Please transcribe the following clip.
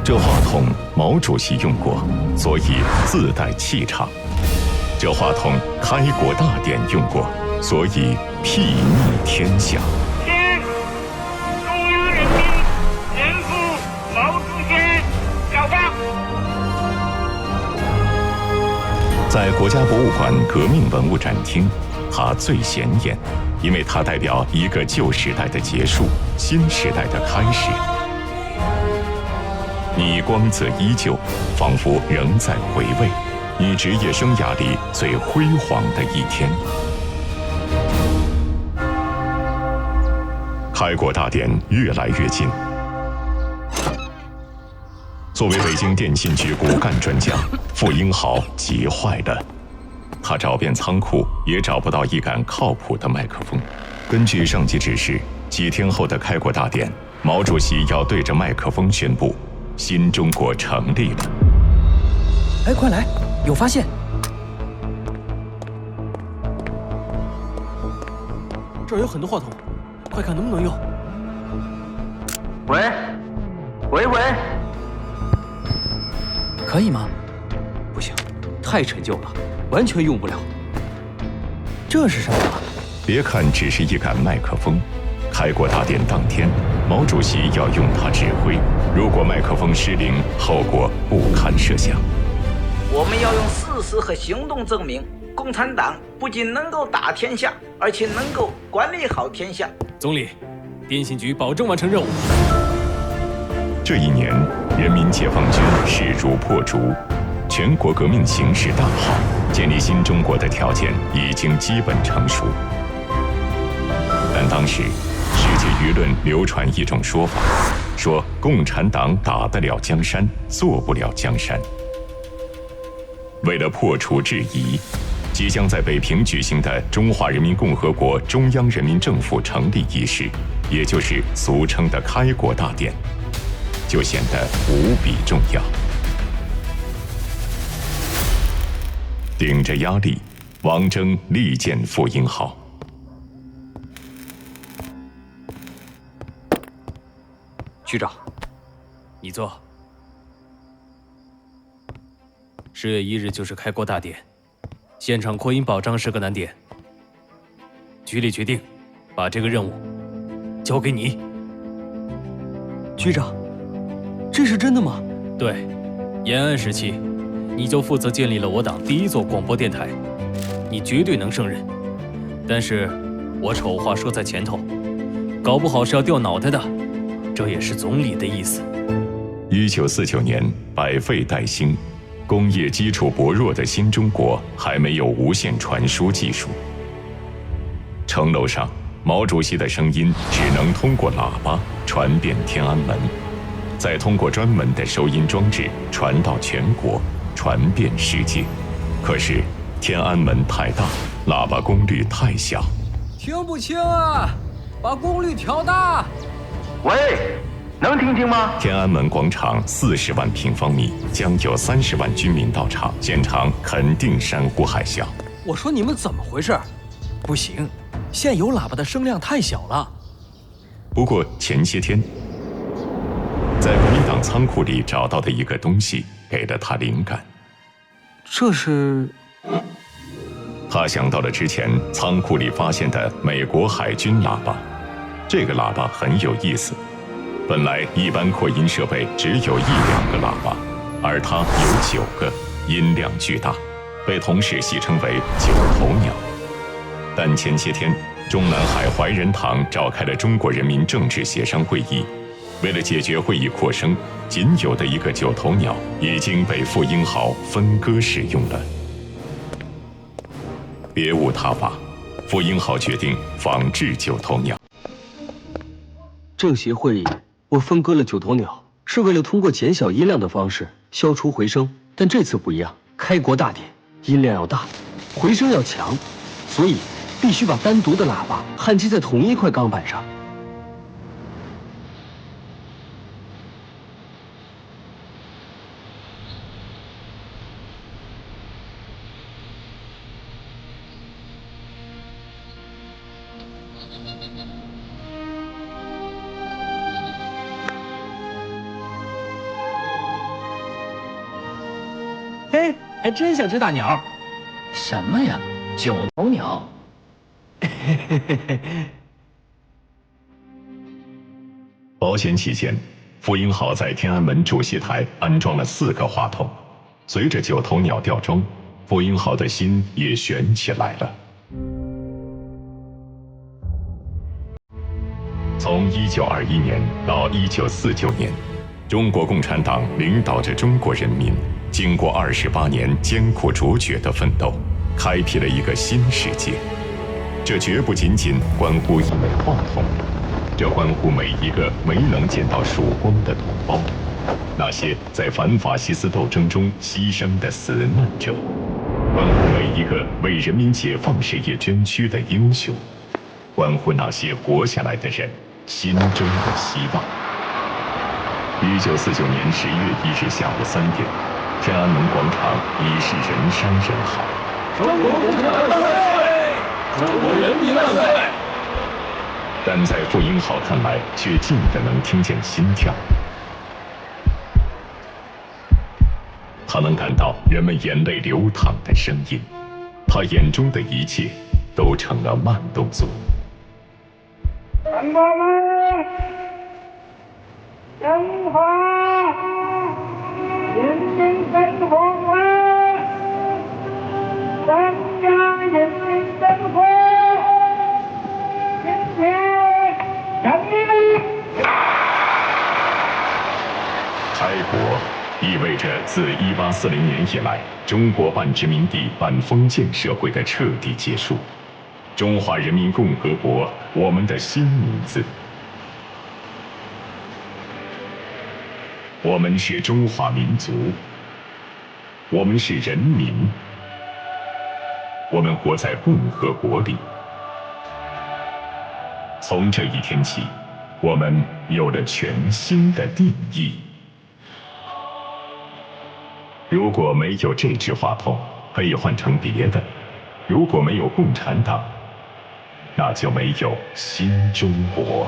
这话筒毛主席用过，所以自带气场。这话筒开国大典用过，所以睥睨天下。请中央人民人父毛主席表彰。在国家博物馆革命文物展厅，它最显眼，因为它代表一个旧时代的结束，新时代的开始。你光泽依旧，仿佛仍在回味你职业生涯里最辉煌的一天。开国大典越来越近。作为北京电信局骨干专家，傅英豪急坏了。他找遍仓库，也找不到一杆靠谱的麦克风。根据上级指示，几天后的开国大典，毛主席要对着麦克风宣布新中国成立了。哎，快来，有发现！这儿有很多话筒，快看能不能用。喂，喂喂，可以吗？不行，太陈旧了，完全用不了。这是什么？别看只是一杆麦克风，开国大典当天，毛主席要用它指挥。如果麦克风失灵，后果不堪设想。我们要用事实和行动证明，共产党不仅能够打天下，而且能够管理好天下。总理，电信局保证完成任务。这一年，人民解放军势如破竹，全国革命形势大好，建立新中国的条件已经基本成熟。但当时，世界舆论流传一种说法，说共产党打得了江山，做不了江山。为了破除质疑，即将在北平举行的中华人民共和国中央人民政府成立仪式，也就是俗称的开国大典，就显得无比重要。顶着压力，王征力荐傅英豪。局长，你坐。10月1日就是开国大典，现场扩音保障是个难点。局里决定，把这个任务交给你。局长，这是真的吗？对，延安时期，你就负责建立了我党第一座广播电台，你绝对能胜任。但是，我丑话说在前头，搞不好是要掉脑袋的，这也是总理的意思。1949年，百废待兴。工业基础薄弱的新中国还没有无线传输技术。城楼上，毛主席的声音只能通过喇叭传遍天安门，再通过专门的收音装置传到全国，传遍世界。可是天安门太大，喇叭功率太小。听不清啊，把功率调大。喂，能听清吗？天安门广场40万平方米，将有30万军民到场，现场肯定山呼海啸。我说你们怎么回事？不行，现有喇叭的声量太小了。不过前些天，在国民党仓库里找到的一个东西，给了他灵感。这是？他想到了之前仓库里发现的美国海军喇叭。这个喇叭很有意思。本来一般扩音设备只有1-2个喇叭，而它有9个，音量巨大，被同事戏称为“九头鸟”。但前些天，中南海怀仁堂召开了中国人民政治协商会议，为了解决会议扩声，仅有的一个九头鸟已经被傅英豪分割使用了。别无他法，傅英豪决定仿制九头鸟。政协会议，我分割了九头鸟，是为了通过减小音量的方式消除回声。但这次不一样，开国大典，音量要大，回声要强，所以必须把单独的喇叭焊接在同一块钢板上。还真像只大鸟。什么呀？9头鸟？保险起见，傅英豪在天安门主席台安装了4个话筒。随着9头鸟吊装，傅英豪的心也悬起来了。从1921年到1949年，中国共产党领导着中国人民，经过28年艰苦卓绝的奋斗，开辟了一个新世界。这绝不仅仅关乎一枚话筒，这关乎每一个没能见到曙光的同胞，那些在反法西斯斗争中牺牲的死难者，关乎每一个为人民解放事业捐躯的英雄，关乎那些活下来的人心中的希望。1949年11月1日下午3点，天安门广场已是人山人海。中国共产党万岁！中国人民万岁！但在傅英豪看来，却近的能听见心跳。他能感到人们眼泪流淌的声音，他眼中的一切都成了慢动作。同胞们，中华人民共和国国家人民政府今天成立了。开国意味着自1840年以来，中国半殖民地半封建社会的彻底结束。中华人民共和国，我们的新名字。我们是中华民族，我们是人民，我们活在共和国里。从这一天起，我们有了全新的定义。如果没有这只话筒，可以换成别的；如果没有共产党，那就没有新中国。